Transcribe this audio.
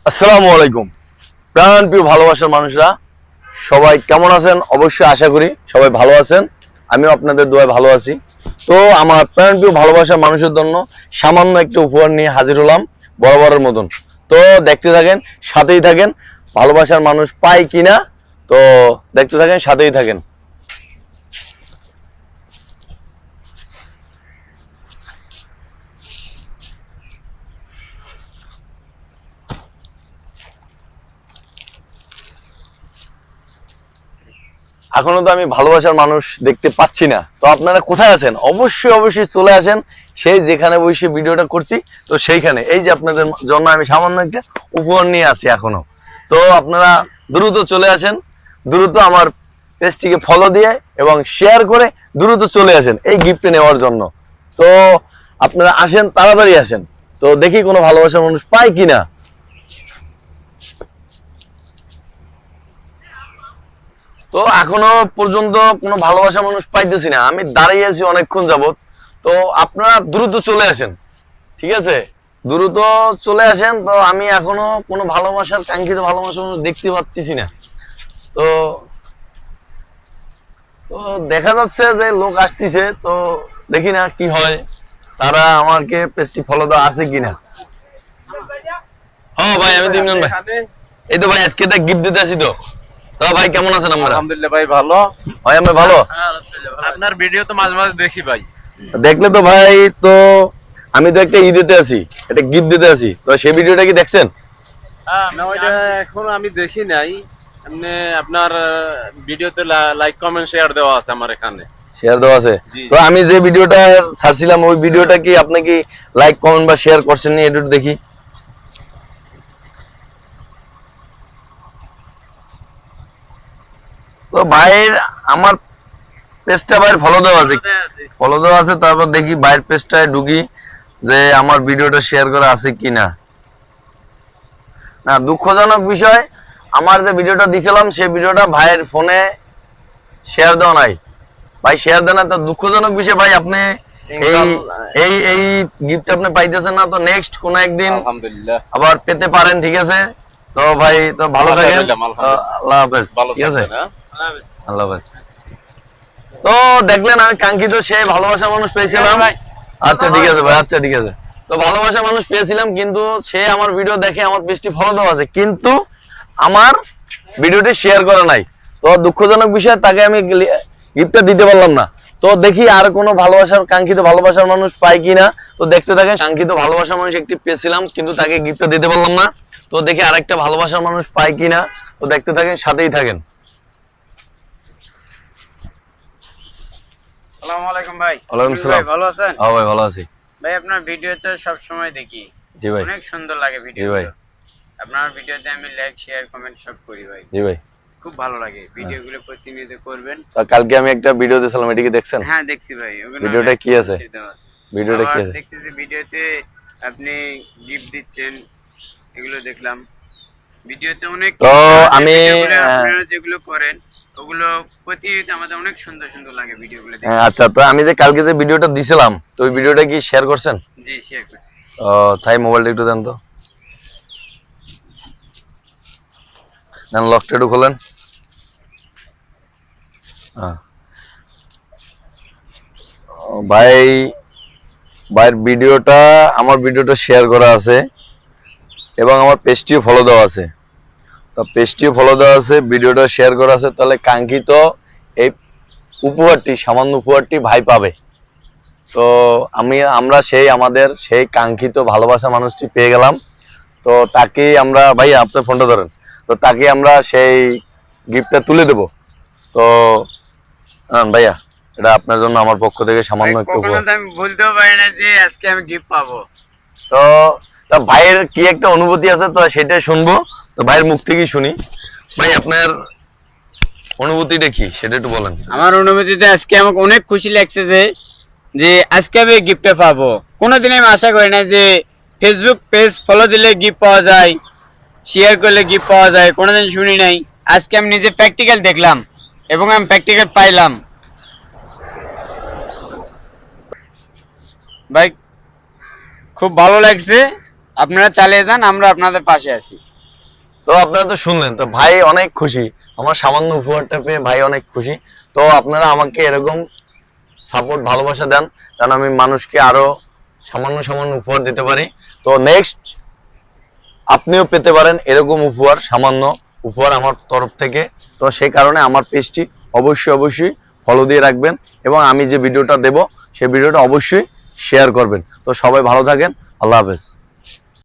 আসসালামু আলাইকুম প্রাণ প্রিয় ভালোবাসার মানুষরা সবাই কেমন আছেন অবশ্যই আশা করি সবাই ভালো আছেন আমিও আপনাদের দোয়ায় ভালো আছি তো আমার প্রাণ প্রিয় ভালোবাসার মানুষের জন্য সামান্য একটা উপহার নিয়ে হাজির হলাম বরাবরের মতন তো দেখতে থাকেন সাথেই থাকেন ভালোবাসার মানুষ পায় কিনা তো দেখতে থাকেন সাথেই থাকেন এখনো তো আমি ভালোবাসার মানুষ দেখতে পাচ্ছি না তো আপনারা কোথায় আছেন অবশ্যই চলে আসেন সেই যেখানে বসে ভিডিওটা করছি তো সেইখানে এই যে আপনাদের জন্য আমি সামান্য একটা উপহার নিয়ে আছি এখনো তো আপনারা দ্রুত চলে আসেন দ্রুত আমার পেজটিকে ফলো দিয়ে এবং শেয়ার করে দ্রুত চলে আসেন এই গিফট নেওয়ার জন্য তো আপনারা আসেন তাড়াতাড়ি আসেন তো দেখি কোনো ভালোবাসার মানুষ পায় কিনা তো এখনো পর্যন্ত কোনো ভালোবাসা মানুষ পাইতেছি না আমি দাঁড়িয়ে আছি অনেকক্ষণ যাবত তো আপনারা দ্রুত চলে আসেন ঠিক আছে দ্রুত চলে আসেন তো আমি এখনো কোনো ভালোবাসার কাঙ্ক্ষিত ভালোবাসা মানুষ দেখতে পাচ্ছি না তো তো দেখা যাচ্ছে যে লোক আসতেছে তো দেখি না কি হয় তারা আমাকে পেজটি ফলো দেওয়া আছে কিনা হ্যাঁ ভাই আমি দিমন ভাই এই তো ভাই আজকে একটা গিফট দিতে আসি তো তো ভাই কেমন আছেন আমরা আলহামদুলিল্লাহ ভাই ভালো ভাই আমি ভালো আপনার ভিডিও তো মাঝে মাঝে দেখি ভাই দেখলে তো ভাই তো আমি তো একটা দিতে আছি একটা গিফট দিতে আছি তো সেই ভিডিওটা কি দেখছেন না ওইটা এখন আমি দেখি নাই এমনি আপনার ভিডিওতে লাইক কমেন্ট শেয়ার দেওয়া আছে আমার এখানে শেয়ার দেওয়া আছে তো আমি যে ভিডিওটা ছাড়ছিলাম ওই ভিডিওটা কি আপনি কি লাইক কমেন্ট বা শেয়ার করছেন নি এটা দেখি তো ভাইয়ের আমার পেজটা ভাইয়ের ফলো দেওয়া আছে তারপর দেখি ভাইয়ের পেজটায় ঢুকি যে আমার ভিডিওটা শেয়ার করা আছে কিনা না দুঃখজনক বিষয় আমার যে ভিডিওটা দিছিলাম সেই ভিডিওটা ভাইয়ের ফোনে শেয়ার দেওয়া নাই ভাই শেয়ার দেন না তো দুঃখজনক বিষয় ভাই আপনি এই গিফট আপনি পাইতেছেন না তো নেক্সট কোন একদিন আলহামদুলিল্লাহ আবার পেতে পারেন ঠিক আছে তো ভাই তো ভালো থাকেন আল্লাহ হাফেজ ঠিক আছে আল্লাহ হাফেজ তো দেখলেন আমি কাঙ্ক্ষিত সেই ভালোবাসা মানুষ পেয়েছিলাম আচ্ছা ঠিক আছে ভাই আচ্ছা ঠিক আছে তো ভালোবাসা মানুষ পেয়েছিলাম কিন্তু সে আমার ভিডিও দেখে আমার পেজটি ফলো দেওয়া আছে কিন্তু আমার ভিডিওটি শেয়ার করা নাই তো দুঃখজনক বিষয় তাকে আমি গিফটটা দিতে পারলাম না তো দেখি আর কোনো ভালোবাসার কাঙ্ক্ষিত ভালোবাসার মানুষ পাই কিনা তো দেখতে থাকেন কাঙ্ক্ষিত ভালোবাসার মানুষ একটি পেয়েছিলাম কিন্তু তাকে গিফটটা দিতে পারলাম না তো দেখি আরেকটা ভালোবাসার মানুষ পাই কিনা তো দেখতে থাকেন সাথেই থাকেন আসসালামু আলাইকুম ভাই ওয়ালাইকুম আসসালাম ভালো আছেন হ্যাঁ ভাই ভালো আছি ভাই আপনার ভিডিওতে সব সময় দেখি জি ভাই অনেক সুন্দর লাগে ভিডিও জি ভাই আপনার ভিডিওতে আমি লাইক শেয়ার কমেন্ট সব করি ভাই জি ভাই খুব ভালো লাগে ভিডিওগুলো প্রতিনিয়ত করবেন কালকে আমি একটা ভিডিও দিয়েছিলাম এটা কি দেখছেন হ্যাঁ দেখছি ভাই ওগুলো ভিডিওটা কি আছে ভিডিওটা কি আছে দেখতেছি ভিডিওতে আপনি গিফট দিচ্ছেন এগুলো দেখলাম ভিডিওতে অনেক তো আমি আপনারা যেগুলো করেন ওগুলো প্রতিনিয়ত আমাদের অনেক সুন্দর সুন্দর লাগে ভিডিওগুলো দেখতে আচ্ছা তো আমি যে কালকে যে ভিডিওটা দিছিলাম তো ওই ভিডিওটা কি শেয়ার করছেন জি শেয়ার করছি ও তাই মোবাইলটা একটু দেন তো দেন লকটা একটু খোলেন ভাই ভাইয়ের ভিডিওটা আমার ভিডিওটা শেয়ার করা আছে এবং আমার পেজটিও ফলো দেওয়া আছে তো পেজটিও ফলো দেওয়া আছে ভিডিওটা শেয়ার করা আছে তাহলে কাঙ্ক্ষিত এই উপহারটি সামান্য উপহারটি ভাই পাবে তো আমরা আমাদের সেই কাঙ্ক্ষিত ভালোবাসা মানুষটি পেয়ে গেলাম তো তাকে আমরা ভাইয়া আপনার ফোনটা ধরেন তো তাকে আমরা সেই গিফটটা তুলে দেব তো ভাইয়া এটা আপনার জন্য আমার পক্ষ থেকে সামান্য একটু আমি বলতেও পারি না যে আজকে আমি গিফট পাবো তো ভাইয়ের কি একটা অনুভূতি আছে তো সেটাই শুনবো তো ভাইয়ের মুখ থেকেই শুনি ভাই আপনার অনুভূতিটা কি সেটা একটু বলেন আমার অনুভূতিতে আজকে আমাকে অনেক খুশি লাগছে যে আজকে আমি গিফটটা পাবো কোনোদিন আমি আশা করি না যে ফেসবুক পেজ ফলো দিলে গিফট পাওয়া যায় শেয়ার করলে গিফট পাওয়া যায় কোনোদিন শুনি নাই আজকে আমি নিজে প্র্যাকটিক্যাল দেখলাম এবং আমি প্র্যাকটিক্যাল পাইলাম ভাই খুব ভালো লাগছে আপনারা চালিয়ে যান, আমরা আপনাদের পাশে আছি। তো আপনারা তো শুনলেন, তো ভাই অনেক খুশি, আমার সামান্য উপহারটা পেয়ে ভাই অনেক খুশি। তো আপনারা আমাকে এরকম সাপোর্ট ভালোবাসা দেন, কারণ আমি মানুষকে আরো সামান্য সামান্য উপহার দিতে পারি। তো নেক্সট আপনিও পেতে পারেন এরকম উপহার, সামান্য উপহার আমার তরফ থেকে। তো সেই কারণে আমার পেজটি অবশ্যই ফলো দিয়ে রাখবেন, এবং আমি যে ভিডিওটা দেব সেই ভিডিওটা অবশ্যই শেয়ার করবেন। তো সবাই ভালো থাকেন, আল্লাহ হাফেজ।